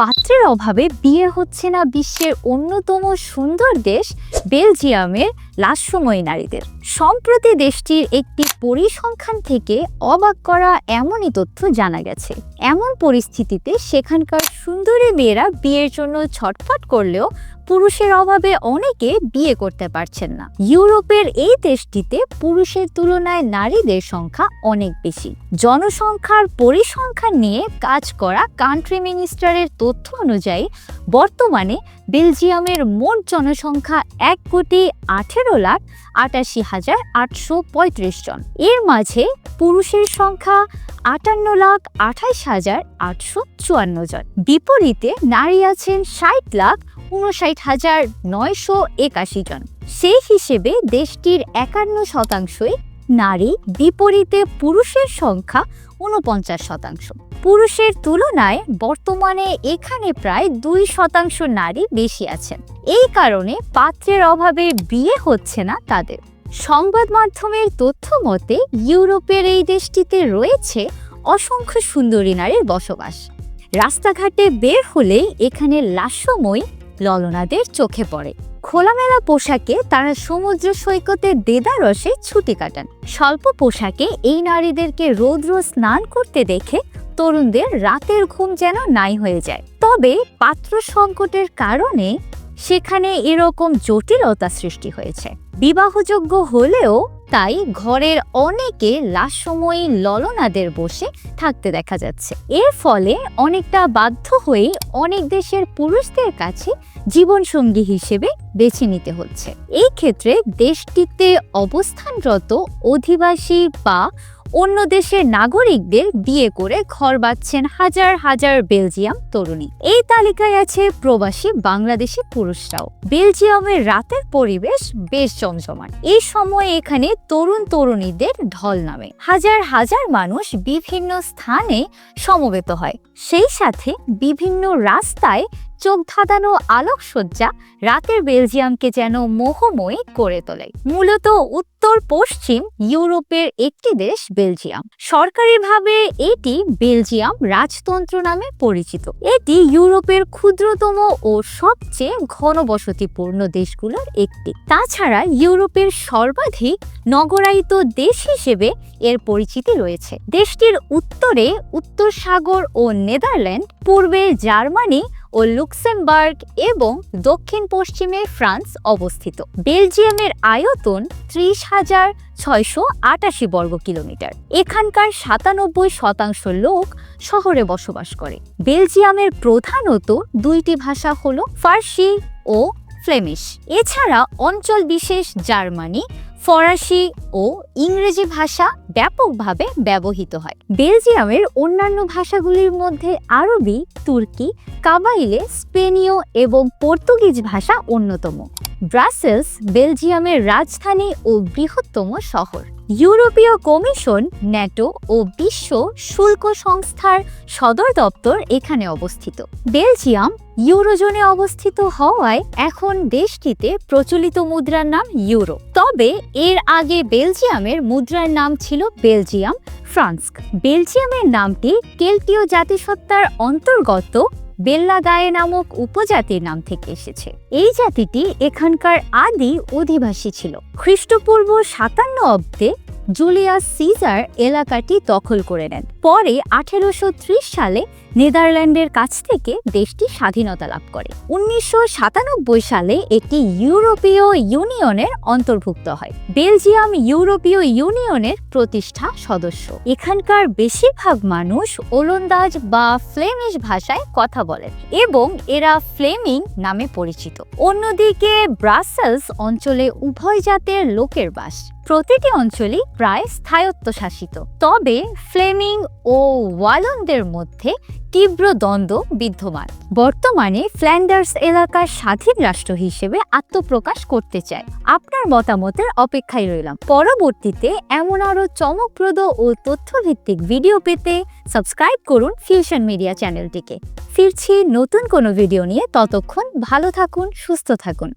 পাত্রের অভাবে বিয়ে হচ্ছে না বিশ্বের অন্যতম সুন্দর দেশ বেলজিয়ামের লাস্যময়ী নারীদের। সম্প্রতি দেশটির একটি পরিসংখ্যান থেকে অবাক করা এমনই তথ্য জানা গেছে। এমন পরিস্থিতিতে সেখানকার সুন্দরী মেয়েরা বিয়ের জন্য ছটফট করলেও পুরুষের অভাবে অনেকে বিয়ে করতে পারছেন না। ইউরোপের এই দেশটিতে পুরুষের তুলনায় নারীদের সংখ্যা অনেক বেশি। জনসংখ্যার পরিসংখ্যান নিয়ে কাজ করা কান্ট্রি মিনিস্টারের তথ্য অনুযায়ী বর্তমানে বেলজিয়ামের মোট জনসংখ্যা 1,18,88,835 জন। এর মাঝে পুরুষের সংখ্যা 58,28,854 জন। বিপরীতে নারী আছেন 60,59,981 জন। সেই হিসেবে দেশটির 51% নারী, বিপরীতে পুরুষের সংখ্যা 49%। পুরুষের তুলনায় বর্তমানে এখানে প্রায় 2% নারী বেশি আছেন। এই কারণে পাত্রের অভাবে বিয়ে হচ্ছে না তাদের। সংবাদ মাধ্যমের তথ্য মতে ইউরোপের এই দেশটিতে রয়েছে অসংখ্য সুন্দরী নারীর বসবাস। রাস্তাঘাটে বের হলেই এখানে লাস্যময়ী ললনাদের চোখে পড়ে। খোলামেলা পোশাকে তারা সমুদ্র সৈকতে দেদারসে ছুটি কাটান। স্বল্প পোশাকে এই নারীদেরকে রৌদ্র স্নান করতে দেখে তরুণদের রাতের ঘুম যেন নাই হয়ে যায়। তবে পাত্র সংকটের কারণে সেখানে এরকম জটিলতা সৃষ্টি হয়েছে। বিবাহযোগ্য হলেও তাই ঘরের অনেকে লাস্যময়ী ললনাদের বসে থাকতে দেখা যাচ্ছে। এর ফলে অনেকটা বাধ্য হয়ে অনেক দেশের পুরুষদের কাছে জীবনসঙ্গী হিসেবে বেছে নিতে হচ্ছে। এই ক্ষেত্রে দেশটিতে অবস্থানরত অধিবাসী বা অন্য দেশের নাগরিকদের বিয়ে করে ঘর বাঁধছেন হাজার হাজার বেলজিয়াম তরুণী। এই তালিকায় আছে প্রবাসী বাংলাদেশি পুরুষরাও। বেলজিয়ামের রাতের পরিবেশ বেশ জমজমাট। এই সময়ে এখানে তরুণ তরুণীদের ঢল নামে। হাজার হাজার মানুষ বিভিন্ন স্থানে সমবেত হয়। সেই সাথে বিভিন্ন রাস্তায় চোখ ধাঁধানো আলোকসজ্জা রাতের বেলজিয়ামকে যেন মোহময়ী করে তোলে। মূলত উত্তর পশ্চিম ইউরোপের একটি দেশ বেলজিয়াম। সরকারিভাবে এটি বেলজিয়াম রাজতন্ত্র নামে পরিচিত। এটি ইউরোপের ক্ষুদ্রতম ও সবচেয়ে ঘনবসতিপূর্ণ দেশগুলোর একটি। তাছাড়া ইউরোপের সর্বাধিক নগরায়িত দেশ হিসেবে এর পরিচিতি রয়েছে। দেশটির উত্তরে উত্তর সাগর ও নেদারল্যান্ড, পূর্বে জার্মানি ও লুক্সেমবার্গ এবং দক্ষিণ পশ্চিমে ফ্রান্স অবস্থিত। বেলজিয়ামের আয়তন 30,688 বর্গ কিলোমিটার। এখানকার 97% লোক শহরে বসবাস করে। বেলজিয়ামের প্রধানত দুইটি ভাষা হলো ফার্সি ও ফ্লেমিশ। এছাড়া অঞ্চল বিশেষ জার্মানি, ফরাসি ও ইংরেজি ভাষা ব্যাপকভাবে ব্যবহৃত হয়। বেলজিয়ামের অন্যান্য ভাষাগুলির মধ্যে আরবি, তুর্কি, কাবাইলে, স্পেনীয় এবং পর্তুগিজ ভাষা অন্যতম। ব্রাসেলস বেলজিয়ামের রাজধানী ও বৃহত্তম শহর। ইউরোপীয় কমিশন, ন্যাটো ও বিশ্ব শুল্ক সংস্থার সদর দপ্তর এখানে অবস্থিত। বেলজিয়াম ইউরোজোনে অবস্থিত হওয়ায় এখন দেশটিতে প্রচলিত মুদ্রার নাম ইউরো। তবে এর আগে বেলজিয়ামের মুদ্রার নাম ছিল বেলজিয়াম ফ্রান্স্ক। বেলজিয়ামের নামটি কেল্টীয় জাতিসত্তার অন্তর্গত বেল্লাগায়ে নামক উপজাতির নাম থেকে এসেছে। এই জাতিটি এখানকার আদি অধিবাসী ছিল। খ্রিস্টপূর্ব 57 অব্দে জুলিয়াস সিজার এলাকাটি দখল করে নেন। পরে 1830 সালে নেদারল্যান্ডের কাছ থেকে দেশটি স্বাধীনতা লাভ করে। 1997 সালে এটি ইউরোপীয় ইউনিয়নের অন্তর্ভুক্ত হয়। বেলজিয়াম ইউরোপীয় ইউনিয়নের প্রতিষ্ঠা সদস্য। এখানকার বেশিরভাগ মানুষ ওলন্দাজ বা ফ্লেমিশ ভাষায় কথা বলেন এবং এরা ফ্লেমিং নামে পরিচিত। অন্যদিকে ব্রাসেলস অঞ্চলে উভয় জাতের লোকের বাস। প্রতিটি অঞ্চলই প্রায় স্থায়ত্বশাসিত। তবে ফ্লেমিং ও ওয়ালনদের মধ্যে তীব্র দ্বন্দ্ব বিদ্যমান। বর্তমানে ফ্ল্যান্ডার্স এলাকার স্বাধীন রাষ্ট্র হিসেবে আত্মপ্রকাশ করতে চায়। আপনার মতামতের অপেক্ষায় রইলাম। পরবর্তীতে এমন আরো চমকপ্রদ ও তথ্যভিত্তিক ভিডিও পেতে সাবস্ক্রাইব করুন ফিউশন মিডিয়া চ্যানেলটিকে। ফিরছি নতুন কোনো ভিডিও নিয়ে। ততক্ষণ ভালো থাকুন, সুস্থ থাকুন।